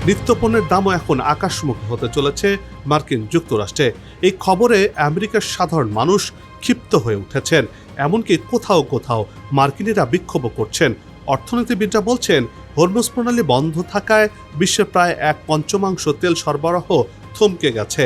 নিত্যপণ্যের দামও এখন আকাশমুখী হতে চলেছে মার্কিন যুক্তরাষ্ট্রে। এই খবরে আমেরিকার সাধারণ মানুষ ক্ষিপ্ত হয়ে উঠেছেন, এমনকি কোথাও কোথাও মার্কিনিরা বিক্ষোভ করছেন। অর্থনীতিবিদরা বলছেন, হরমুজ প্রণালী বন্ধ থাকায় বিশ্বের প্রায় 1/5 তেল সরবরাহ থমকে গেছে।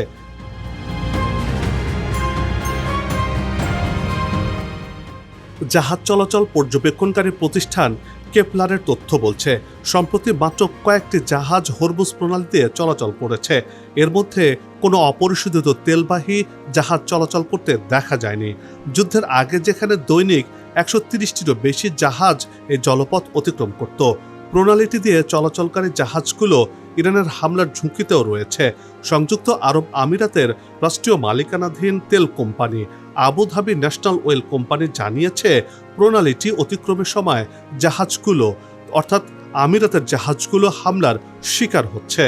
জাহাজ চলাচল পর্যবেক্ষণকারী প্রতিষ্ঠান কেপলারের তথ্য বলছে, সম্প্রতি মাত্র কয়েকটি জাহাজ হরমুজ প্রণালী দিয়ে চলাচল করেছে। এর মধ্যে কোনো অপরিশোধিত তেলবাহী জাহাজ চলাচল করতে দেখা যায়নি। যুদ্ধের আগে যেখানে দৈনিক 130টিরও বেশি জাহাজ এই জলপথ অতিক্রম করত, প্রণালীটি দিয়ে চলাচলকারী জাহাজগুলো ইরানের হামলার ঝুঁকিতেও রয়েছে। সংযুক্ত আরব আমিরাতের রাষ্ট্রীয় মালিকানাধীন তেল company Abu Dhabi national oil company জানিয়েছে, প্রণালীটি অতিক্রমের সময় জাহাজগুলো অর্থাৎ আমিরাতের জাহাজগুলো হামলার শিকার হচ্ছে।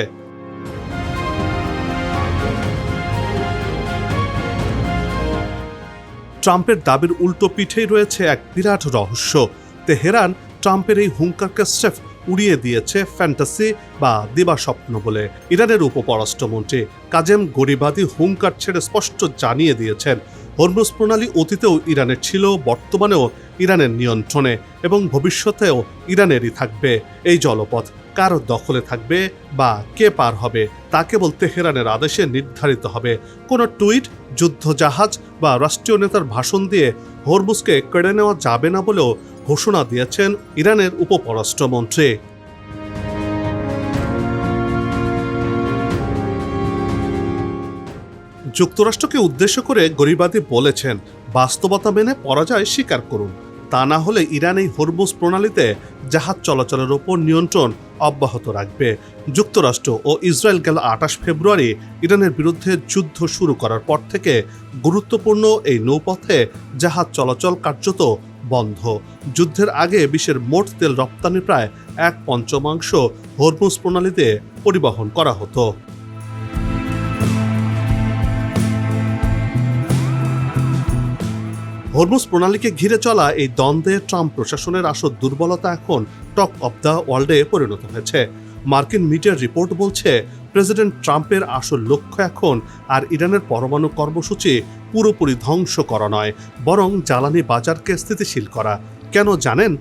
ট্রাম্পের দাবির উল্টো পিঠেই রয়েছে এক বিরাট রহস্য। তেহরান ট্রাম্পের এই হুঙ্কারকে স্রেফ উড়িয়ে দিয়েছে ফ্যান্টাসি বা দিবাস্বপ্ন বলে। ইরানের উপপররাষ্ট্রমন্ত্রী কাজেম গরিবাদি হুঙ্কার ছেড়ে স্পষ্ট জানিয়ে দিয়েছেন, হরমুজ প্রণালী অতীতেও ইরানের ছিল, বর্তমানেও ইরানের নিয়ন্ত্রণে এবং ভবিষ্যতেও ইরানেরই থাকবে। এই জলপথ কার দখলে থাকবে বা কে পার হবে তা কেবল তেহরানের আদেশে নির্ধারিত হবে। কোনো টুইট, যুদ্ধজাহাজ বা রাষ্ট্রীয় নেতার ভাষণ দিয়ে হরমুজকে কেড়ে নেওয়া যাবে না বলেও ঘোষণা দিয়েছেন ইরানের উপপররাষ্ট্রমন্ত্রী। যুক্তরাষ্ট্রকে উদ্দেশ্য করে গরিবাদি বলেছেন, বাস্তবতা মেনে পরাজয় স্বীকার করুন, তা না হলে ইরান এই হরমুজ প্রণালীতে জাহাজ চলাচলের ওপর নিয়ন্ত্রণ অব্যাহত রাখবে। যুক্তরাষ্ট্র ও ইসরায়েল গেল 28 ফেব্রুয়ারি ইরানের বিরুদ্ধে যুদ্ধ শুরু করার পর থেকে গুরুত্বপূর্ণ এই নৌপথে জাহাজ চলাচল কার্যত বন্ধ। যুদ্ধের আগে বিশ্বের মোট তেল রপ্তানি প্রায় 1/5 হরমুজ প্রণালীতে পরিবহন করা হতো। হরমুজ প্রণালীকে ঘিরে চলা এই দ্বন্দ্বে ট্রাম্প প্রশাসনের আসল দুর্বলতা এখন টক অব দ্য ওয়ার্ল্ডে পরিণত হয়েছে। মার্কিন মিডিয়ার রিপোর্ট বলছে, প্রেসিডেন্ট ট্রাম্পের আসল লক্ষ্য এখন আর ইরানের পরমাণু কর্মসূচি পুরোপুরি ধ্বংস করা নয়, বরং জ্বালানি বাজারকে স্থিতিশীল করা। কেন জানেন?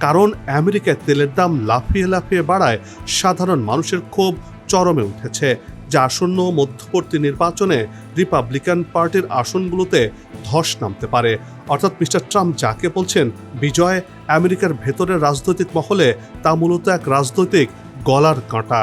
কারণ আমেরিকায় তেলের দাম লাফিয়ে লাফিয়ে বাড়ায় সাধারণ মানুষের ক্ষোভ চরমে উঠেছে, যা আসন্ন মধ্যবর্তী নির্বাচনে রিপাবলিকান পার্টির আসনগুলোতে ধস নামতে পারে। অর্থাৎ মিস্টার ট্রাম্প যাকে বলছেন বিজয় আমেরিকার ভেতরের রাজনৈতিক মহলে, তা মূলত এক রাজনৈতিক গলার কাঁটা।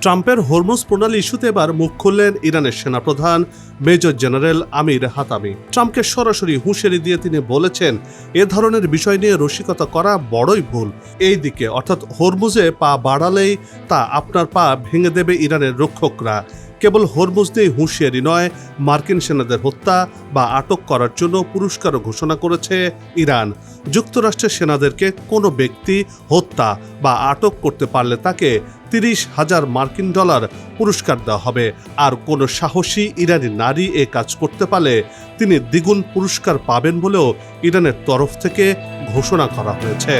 ট্রাম্পের হরমুজ প্রণালী ইস্যুতে এবার মুখ খুললেন ইরানের সেনাপ্রধান মেজর জেনারেল আমির হাতামি। ট্রাম্পকে সরাসরি হুঁশিয়ারি দিয়ে তিনি বলেছেন, এ ধরনের বিষয় নিয়ে রসিকতা করা বড়ই ভুল। এই দিকে অর্থাৎ হরমুজে পা বাড়ালেই তা আপনার পা ভেঙে দেবে ইরানের রক্ষকরা। কেবল হরমুজ দিয়ে হুঁশিয়ারি নয়, মার্কিন সেনাদের হত্যা বা আটক করার জন্য পুরস্কারও ঘোষণা করেছে ইরান। যুক্তরাষ্ট্রের সেনাদেরকে কোনো ব্যক্তি হত্যা বা আটক করতে পারলে তাকে 30,000 মার্কিন ডলার পুরস্কার দেওয়া হবে। আর কোনো সাহসী ইরানি নারী এ কাজ করতে পারলে তিনি দ্বিগুণ পুরস্কার পাবেন বলেও ইরানের তরফ থেকে ঘোষণা করা হয়েছে।